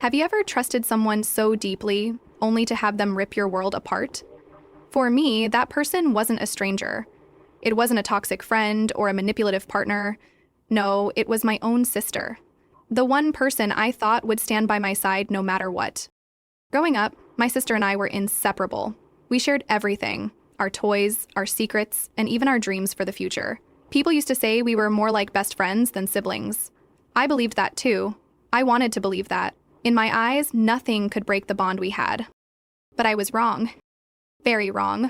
Have you ever trusted someone so deeply, only to have them rip your world apart? For me, that person wasn't a stranger. It wasn't a toxic friend or a manipulative partner. No, it was my own sister. The one person I thought would stand by my side no matter what. Growing up, my sister and I were inseparable. We shared everything, our toys, our secrets, and even our dreams for the future. People used to say we were more like best friends than siblings. I believed that too. I wanted to believe that. In my eyes, nothing could break the bond we had. But I was wrong. Very wrong.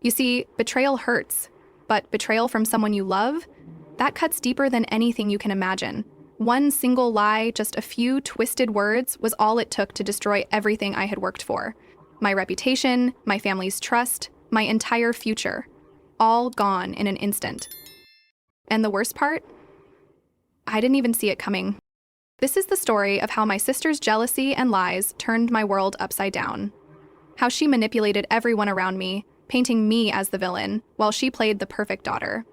You see, betrayal hurts, but betrayal from someone you love, that cuts deeper than anything you can imagine. One single lie, just a few twisted words, was all it took to destroy everything I had worked for. My reputation, my family's trust, my entire future. All gone in an instant. And the worst part? I didn't even see it coming. This is the story of how my sister's jealousy and lies turned my world upside down. How she manipulated everyone around me, painting me as the villain, while she played the perfect daughter.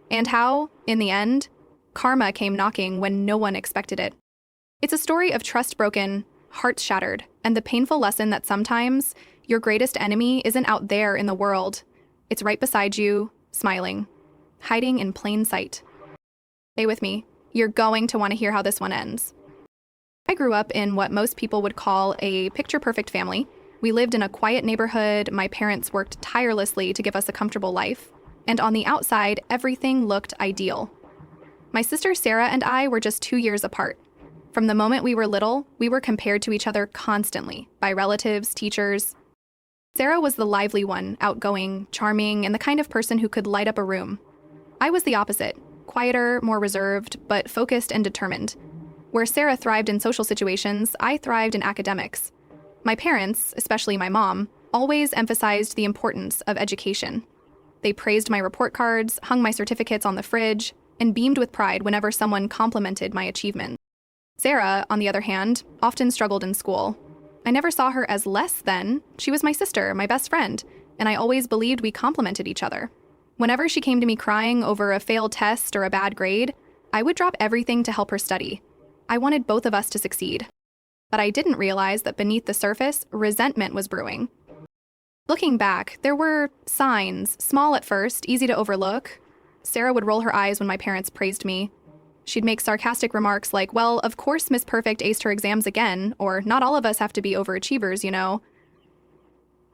And how, in the end, karma came knocking when no one expected it. It's a story of trust broken, hearts shattered, and the painful lesson that sometimes your greatest enemy isn't out there in the world. It's right beside you, smiling, hiding in plain sight. Stay with me. You're going to want to hear how this one ends. I grew up in what most people would call a picture-perfect family. We lived in a quiet neighborhood, my parents worked tirelessly to give us a comfortable life, and on the outside, everything looked ideal. My sister Sarah and I were just 2 years apart. From the moment we were little, we were compared to each other constantly, by relatives, teachers. Sarah was the lively one, outgoing, charming, and the kind of person who could light up a room. I was the opposite. Quieter, more reserved, but focused and determined. Where Sarah thrived in social situations, I thrived in academics. My parents, especially my mom, always emphasized the importance of education. They praised my report cards, hung my certificates on the fridge, and beamed with pride whenever someone complimented my achievement. Sarah, on the other hand, often struggled in school. I never saw her as less than. She was my sister, my best friend, and I always believed we complemented each other. Whenever she came to me crying over a failed test or a bad grade, I would drop everything to help her study. I wanted both of us to succeed. But I didn't realize that beneath the surface, resentment was brewing. Looking back, there were signs, small at first, easy to overlook. Sarah would roll her eyes when my parents praised me. She'd make sarcastic remarks like, well, of course Miss Perfect aced her exams again, or not all of us have to be overachievers, you know.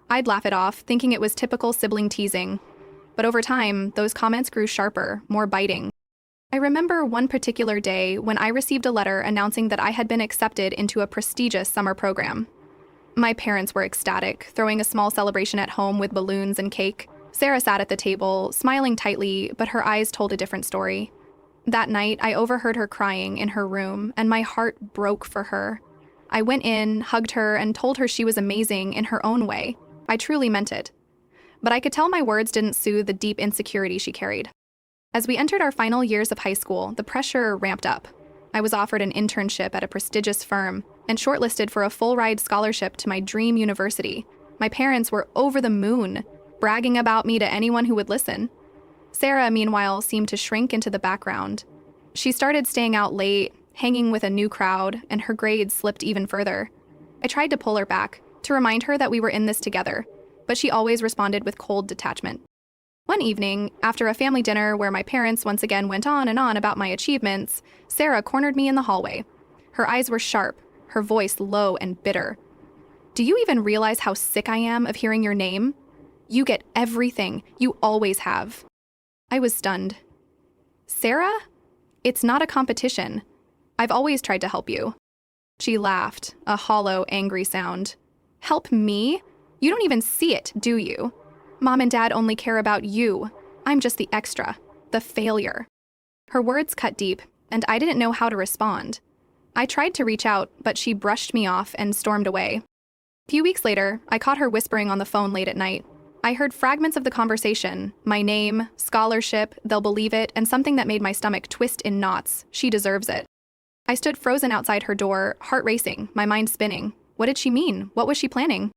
I'd laugh it off, thinking it was typical sibling teasing. But over time, those comments grew sharper, more biting. I remember one particular day when I received a letter announcing that I had been accepted into a prestigious summer program. My parents were ecstatic, throwing a small celebration at home with balloons and cake. Sarah sat at the table, smiling tightly, but her eyes told a different story. That night, I overheard her crying in her room, and my heart broke for her. I went in, hugged her, and told her she was amazing in her own way. I truly meant it. But I could tell my words didn't soothe the deep insecurity she carried. As we entered our final years of high school, the pressure ramped up. I was offered an internship at a prestigious firm and shortlisted for a full-ride scholarship to my dream university. My parents were over the moon, bragging about me to anyone who would listen. Sarah, meanwhile, seemed to shrink into the background. She started staying out late, hanging with a new crowd, and her grades slipped even further. I tried to pull her back, to remind her that we were in this together, but she always responded with cold detachment. One evening, after a family dinner where my parents once again went on and on about my achievements, Sarah cornered me in the hallway. Her eyes were sharp, her voice low and bitter. "Do you even realize how sick I am of hearing your name? You get everything. You always have." I was stunned. "Sarah? It's not a competition. I've always tried to help you." She laughed, a hollow, angry sound. "Help me? You don't even see it, do you? Mom and Dad only care about you. I'm just the extra, the failure." Her words cut deep, and I didn't know how to respond. I tried to reach out, but she brushed me off and stormed away. A few weeks later, I caught her whispering on the phone late at night. I heard fragments of the conversation, my name, scholarship, they'll believe it, and something that made my stomach twist in knots. She deserves it. I stood frozen outside her door, heart racing, my mind spinning. What did she mean? What was she planning?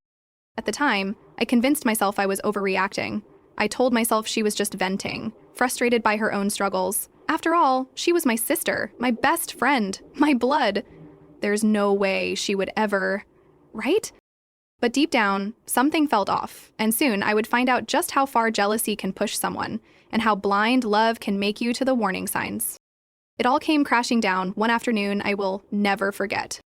At the time, I convinced myself I was overreacting. I told myself she was just venting, frustrated by her own struggles. After all, she was my sister, my best friend, my blood. There's no way she would ever, right? But deep down, something felt off, and soon I would find out just how far jealousy can push someone, and how blind love can make you to the warning signs. It all came crashing down one afternoon I will never forget.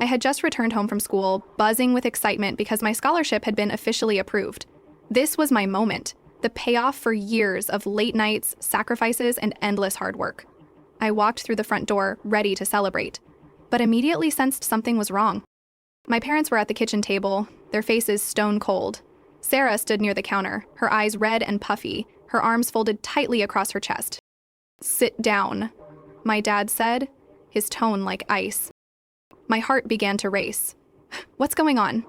I had just returned home from school, buzzing with excitement because my scholarship had been officially approved. This was my moment, the payoff for years of late nights, sacrifices, and endless hard work. I walked through the front door, ready to celebrate, but immediately sensed something was wrong. My parents were at the kitchen table, their faces stone cold. Sarah stood near the counter, her eyes red and puffy, her arms folded tightly across her chest. "Sit down," my dad said, his tone like ice. My heart began to race. What's going on?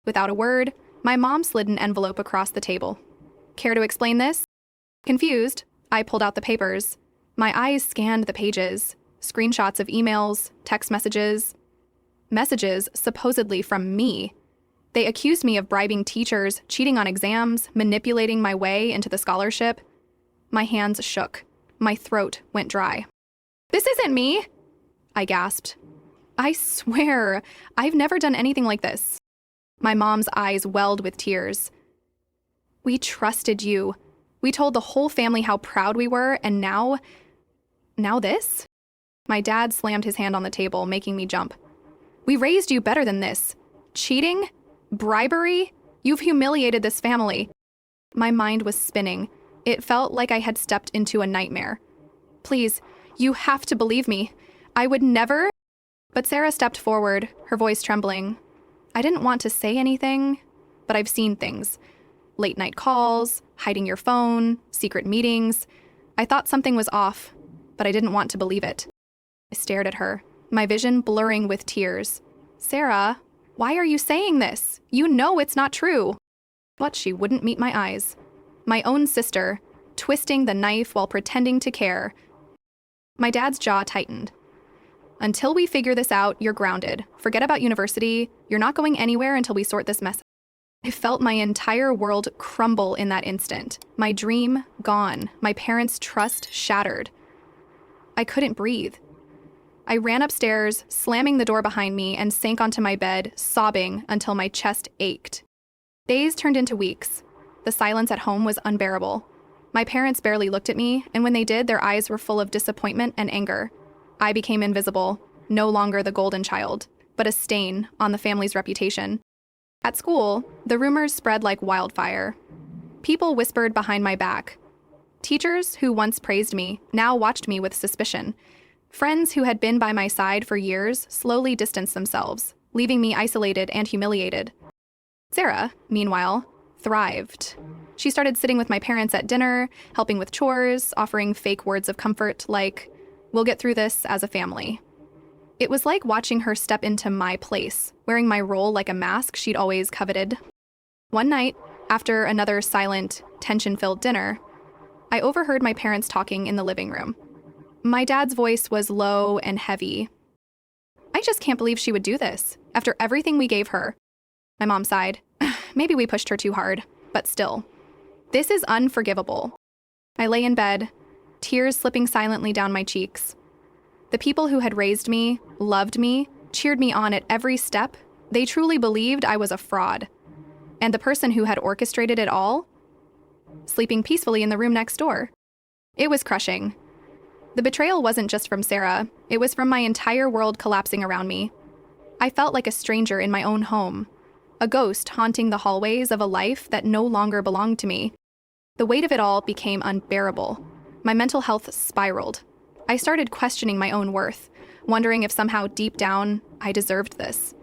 Without a word, my mom slid an envelope across the table. Care to explain this? Confused, I pulled out the papers. My eyes scanned the pages, screenshots of emails, text messages supposedly from me. They accused me of bribing teachers, cheating on exams, manipulating my way into the scholarship. My hands shook. My throat went dry. "This isn't me," I gasped. "I swear, I've never done anything like this." My mom's eyes welled with tears. "We trusted you. We told the whole family how proud we were, and now this?" My dad slammed his hand on the table, making me jump. "We raised you better than this. Cheating? Bribery? You've humiliated this family." My mind was spinning. It felt like I had stepped into a nightmare. "Please, you have to believe me. I would never..." But Sarah stepped forward, her voice trembling. "I didn't want to say anything, but I've seen things. Late night calls, hiding your phone, secret meetings. I thought something was off, but I didn't want to believe it." I stared at her, my vision blurring with tears. "Sarah, why are you saying this? You know it's not true." But she wouldn't meet my eyes. My own sister, twisting the knife while pretending to care. My dad's jaw tightened. "Until we figure this out, you're grounded. Forget about university. You're not going anywhere until we sort this mess." I felt my entire world crumble in that instant. My dream gone. My parents' trust shattered. I couldn't breathe. I ran upstairs, slamming the door behind me, and sank onto my bed, sobbing until my chest ached. Days turned into weeks. The silence at home was unbearable. My parents barely looked at me, and when they did, their eyes were full of disappointment and anger. I became invisible, no longer the golden child, but a stain on the family's reputation. At school, the rumors spread like wildfire. People whispered behind my back. Teachers who once praised me now watched me with suspicion. Friends who had been by my side for years slowly distanced themselves, leaving me isolated and humiliated. Sarah, meanwhile, thrived. She started sitting with my parents at dinner, helping with chores, offering fake words of comfort like, "We'll get through this as a family." It was like watching her step into my place, wearing my role like a mask she'd always coveted. One night, after another silent, tension-filled dinner, I overheard my parents talking in the living room. My dad's voice was low and heavy. "I just can't believe she would do this, after everything we gave her." My mom sighed. "Maybe we pushed her too hard, but still. This is unforgivable." I lay in bed, tears slipping silently down my cheeks. The people who had raised me, loved me, cheered me on at every step, they truly believed I was a fraud. And the person who had orchestrated it all? Sleeping peacefully in the room next door. It was crushing. The betrayal wasn't just from Sarah, it was from my entire world collapsing around me. I felt like a stranger in my own home, a ghost haunting the hallways of a life that no longer belonged to me. The weight of it all became unbearable. My mental health spiraled. I started questioning my own worth, wondering if somehow deep down I deserved this.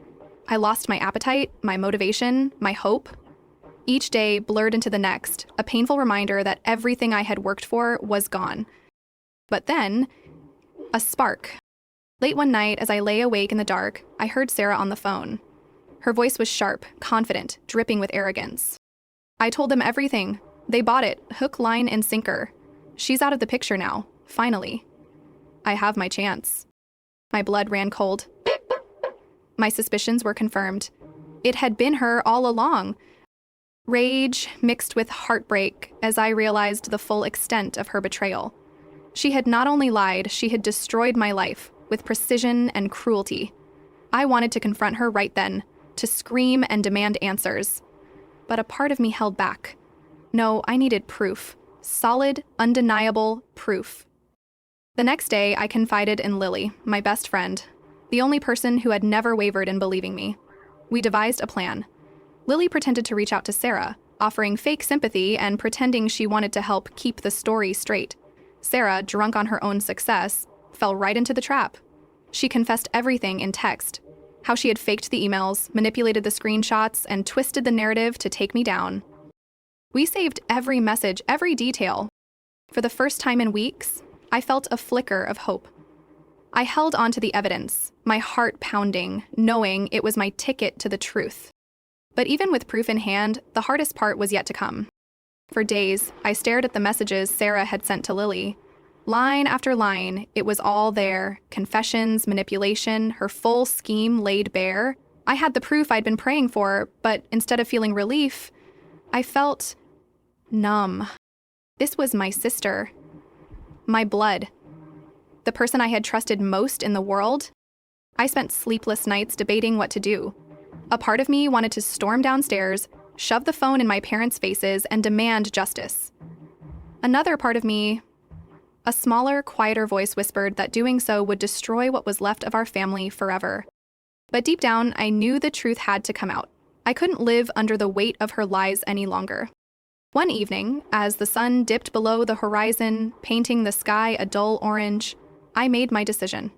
I lost my appetite, my motivation, my hope. Each day blurred into the next, a painful reminder that everything I had worked for was gone. But then, a spark. Late one night, as I lay awake in the dark, I heard Sarah on the phone. Her voice was sharp, confident, dripping with arrogance. "I told them everything. They bought it, hook, line, and sinker. She's out of the picture now, finally. I have my chance." My blood ran cold. My suspicions were confirmed. It had been her all along. Rage mixed with heartbreak as I realized the full extent of her betrayal. She had not only lied, she had destroyed my life with precision and cruelty. I wanted to confront her right then, to scream and demand answers. But a part of me held back. No, I needed proof. Solid, undeniable proof. The next day, I confided in Lily, my best friend, the only person who had never wavered in believing me. We devised a plan. Lily pretended to reach out to Sarah, offering fake sympathy and pretending she wanted to help keep the story straight. Sarah, drunk on her own success, fell right into the trap. She confessed everything in text, how she had faked the emails, manipulated the screenshots, and twisted the narrative to take me down. We saved every message, every detail. For the first time in weeks, I felt a flicker of hope. I held on to the evidence, my heart pounding, knowing it was my ticket to the truth. But even with proof in hand, the hardest part was yet to come. For days, I stared at the messages Sarah had sent to Lily. Line after line, it was all there. Confessions, manipulation, her full scheme laid bare. I had the proof I'd been praying for, but instead of feeling relief, I felt numb. This was my sister. My blood. The person I had trusted most in the world. I spent sleepless nights debating what to do. A part of me wanted to storm downstairs, shove the phone in my parents' faces, and demand justice. Another part of me, a smaller, quieter voice whispered that doing so would destroy what was left of our family forever. But deep down, I knew the truth had to come out. I couldn't live under the weight of her lies any longer. One evening, as the sun dipped below the horizon, painting the sky a dull orange, I made my decision.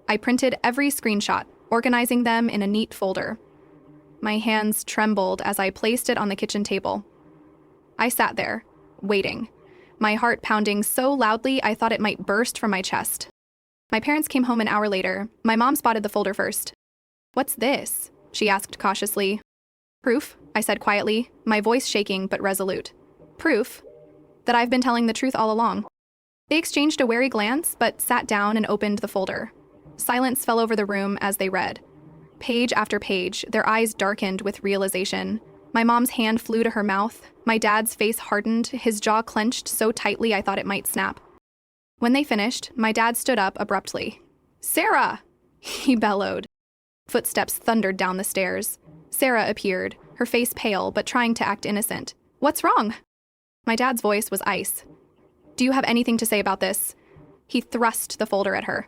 I printed every screenshot, organizing them in a neat folder. My hands trembled as I placed it on the kitchen table. I sat there, waiting, my heart pounding so loudly I thought it might burst from my chest. My parents came home an hour later. My mom spotted the folder first. "What's this?" she asked cautiously. "Proof," I said quietly, my voice shaking but resolute. "Proof that I've been telling the truth all along." They exchanged a wary glance, but sat down and opened the folder. Silence fell over the room as they read. Page after page, their eyes darkened with realization. My mom's hand flew to her mouth. My dad's face hardened, his jaw clenched so tightly I thought it might snap. When they finished, my dad stood up abruptly. "Sarah!" he bellowed. Footsteps thundered down the stairs. Sarah appeared, her face pale but trying to act innocent. "What's wrong?" My dad's voice was ice. "Do you have anything to say about this?" He thrust the folder at her.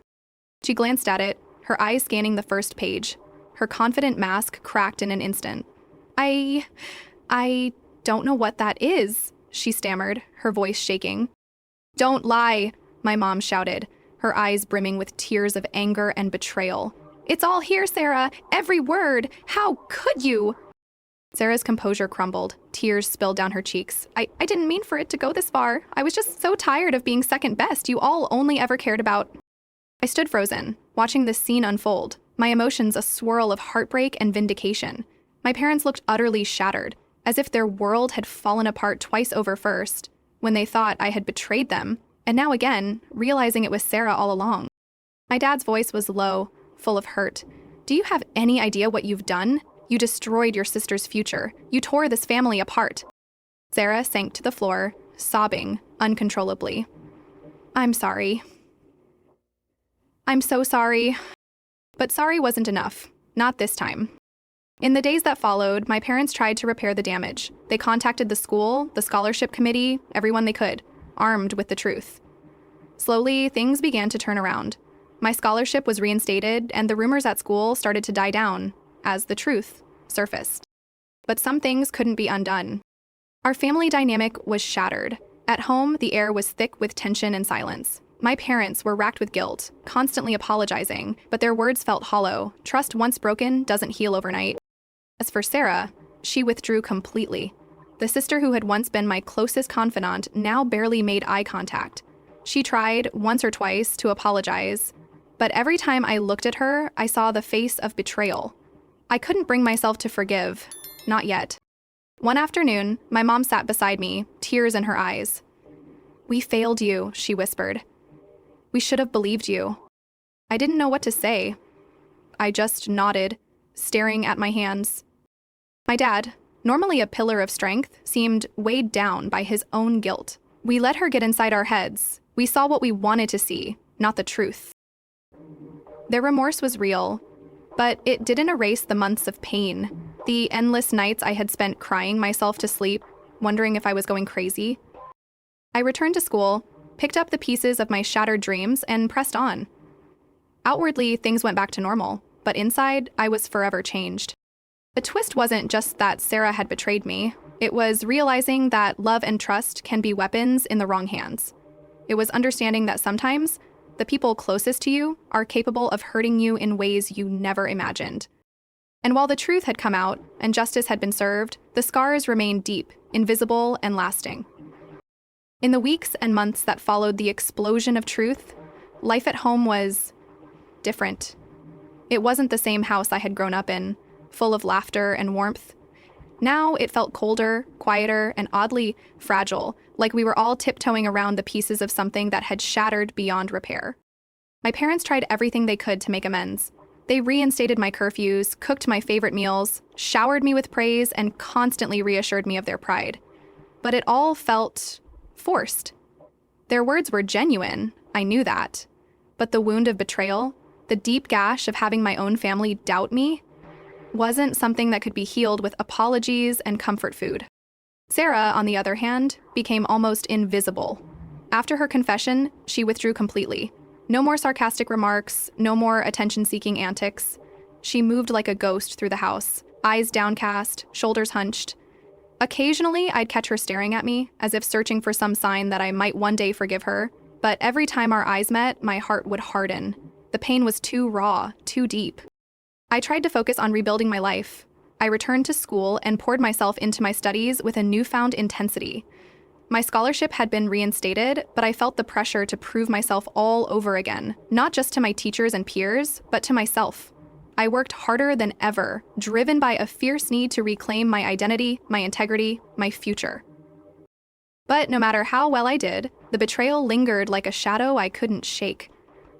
She glanced at it, her eyes scanning the first page. Her confident mask cracked in an instant. I don't know what that is," she stammered, her voice shaking. "Don't lie," my mom shouted, her eyes brimming with tears of anger and betrayal. "It's all here, Sarah, every word. How could you?" Sarah's composure crumbled. Tears spilled down her cheeks. I didn't mean for it to go this far. I was just so tired of being second best. You all only ever cared about... I stood frozen, watching this scene unfold, my emotions a swirl of heartbreak and vindication. My parents looked utterly shattered, as if their world had fallen apart twice over first, when they thought I had betrayed them, and now again, realizing it was Sarah all along. My dad's voice was low, full of hurt. "Do you have any idea what you've done? You destroyed your sister's future. You tore this family apart." Sarah sank to the floor, sobbing uncontrollably. "I'm sorry. I'm so sorry." But sorry wasn't enough. Not this time. In the days that followed, my parents tried to repair the damage. They contacted the school, the scholarship committee, everyone they could, armed with the truth. Slowly, things began to turn around. My scholarship was reinstated, and the rumors at school started to die down as the truth surfaced. But some things couldn't be undone. Our family dynamic was shattered. At home, the air was thick with tension and silence. My parents were racked with guilt, constantly apologizing, but their words felt hollow. Trust once broken doesn't heal overnight. As for Sarah, she withdrew completely. The sister who had once been my closest confidant now barely made eye contact. She tried, once or twice, to apologize, but every time I looked at her, I saw the face of betrayal. I couldn't bring myself to forgive. Not yet. One afternoon, my mom sat beside me, tears in her eyes. "We failed you," she whispered. "We should have believed you." I didn't know what to say. I just nodded, staring at my hands. My dad, normally a pillar of strength, seemed weighed down by his own guilt. We let her get inside our heads. We saw what we wanted to see, not the truth. Their remorse was real, But it didn't erase the months of pain, the endless nights I had spent crying myself to sleep, wondering if I was going crazy. I returned to school, picked up the pieces of my shattered dreams, and pressed on. Outwardly, things went back to normal, but inside, I was forever changed. The twist wasn't just that Sarah had betrayed me. It was realizing that love and trust can be weapons in the wrong hands. It was understanding that sometimes the people closest to you are capable of hurting you in ways you never imagined. And while the truth had come out and justice had been served, the scars remained deep, invisible, and lasting. In the weeks and months that followed the explosion of truth, life at home was different. It wasn't the same house I had grown up in, full of laughter and warmth. Now it felt colder, quieter, and oddly fragile, like we were all tiptoeing around the pieces of something that had shattered beyond repair. My parents tried everything they could to make amends. They reinstated my curfews, cooked my favorite meals, showered me with praise, and constantly reassured me of their pride. But it all felt forced. Their words were genuine, I knew that. But the wound of betrayal, the deep gash of having my own family doubt me, wasn't something that could be healed with apologies and comfort food. Sarah, on the other hand, became almost invisible. After her confession, she withdrew completely. No more sarcastic remarks, no more attention-seeking antics. She moved like a ghost through the house, eyes downcast, shoulders hunched. Occasionally, I'd catch her staring at me, as if searching for some sign that I might one day forgive her, but every time our eyes met, my heart would harden. The pain was too raw, too deep. I tried to focus on rebuilding my life. I returned to school and poured myself into my studies with a newfound intensity. My scholarship had been reinstated, but I felt the pressure to prove myself all over again, not just to my teachers and peers, but to myself. I worked harder than ever, driven by a fierce need to reclaim my identity, my integrity, my future. But no matter how well I did, the betrayal lingered like a shadow I couldn't shake.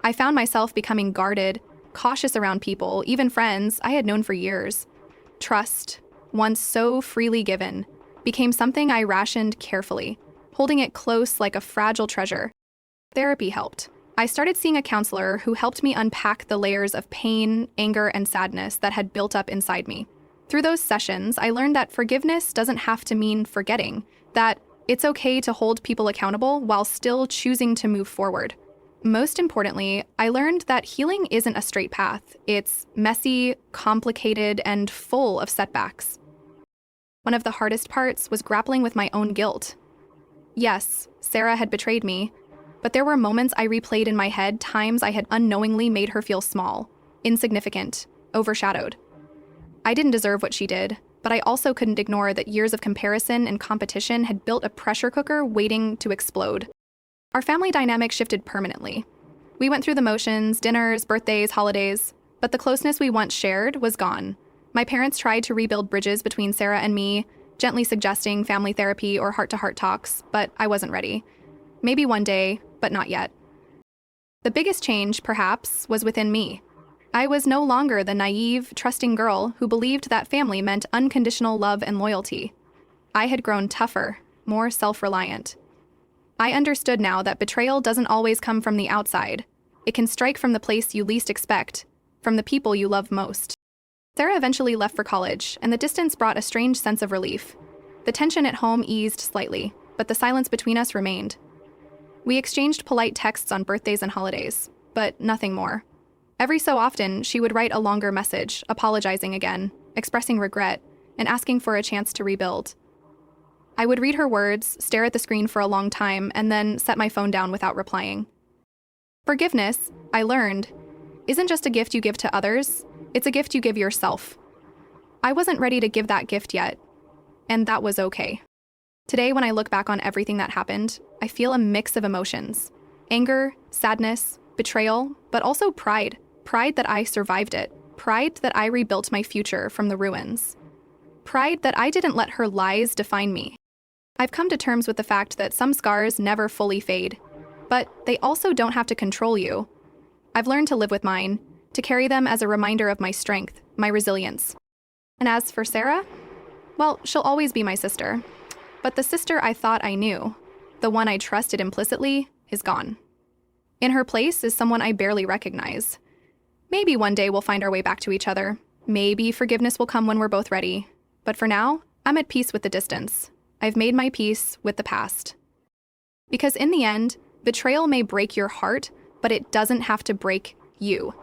I found myself becoming guarded, cautious around people, even friends I had known for years. Trust, once so freely given, became something I rationed carefully, holding it close like a fragile treasure. Therapy helped. I started seeing a counselor who helped me unpack the layers of pain, anger, and sadness that had built up inside me. Through those sessions, I learned that forgiveness doesn't have to mean forgetting, that it's okay to hold people accountable while still choosing to move forward. Most importantly, I learned that healing isn't a straight path. It's messy, complicated, and full of setbacks. One of the hardest parts was grappling with my own guilt. Yes, Sarah had betrayed me, but there were moments I replayed in my head, times I had unknowingly made her feel small, insignificant, overshadowed. I didn't deserve what she did, but I also couldn't ignore that years of comparison and competition had built a pressure cooker waiting to explode. Our family dynamic shifted permanently. We went through the motions, dinners, birthdays, holidays, but the closeness we once shared was gone. My parents tried to rebuild bridges between Sarah and me, gently suggesting family therapy or heart-to-heart talks, but I wasn't ready. Maybe one day, but not yet. The biggest change, perhaps, was within me. I was no longer the naive, trusting girl who believed that family meant unconditional love and loyalty. I had grown tougher, more self-reliant. I understood now that betrayal doesn't always come from the outside. It can strike from the place you least expect, from the people you love most. Sarah eventually left for college, and the distance brought a strange sense of relief. The tension at home eased slightly, but the silence between us remained. We exchanged polite texts on birthdays and holidays, but nothing more. Every so often, she would write a longer message, apologizing again, expressing regret, and asking for a chance to rebuild. I would read her words, stare at the screen for a long time, and then set my phone down without replying. Forgiveness, I learned, isn't just a gift you give to others, it's a gift you give yourself. I wasn't ready to give that gift yet, and that was okay. Today, when I look back on everything that happened, I feel a mix of emotions. Anger, sadness, betrayal, but also pride. Pride that I survived it. Pride that I rebuilt my future from the ruins. Pride that I didn't let her lies define me. I've come to terms with the fact that some scars never fully fade, but they also don't have to control you. I've learned to live with mine, to carry them as a reminder of my strength, my resilience. And as for Sarah, well, she'll always be my sister. But the sister I thought I knew, the one I trusted implicitly, is gone. In her place is someone I barely recognize. Maybe one day we'll find our way back to each other. Maybe forgiveness will come when we're both ready. But for now, I'm at peace with the distance. I've made my peace with the past. Because in the end, betrayal may break your heart, but it doesn't have to break you.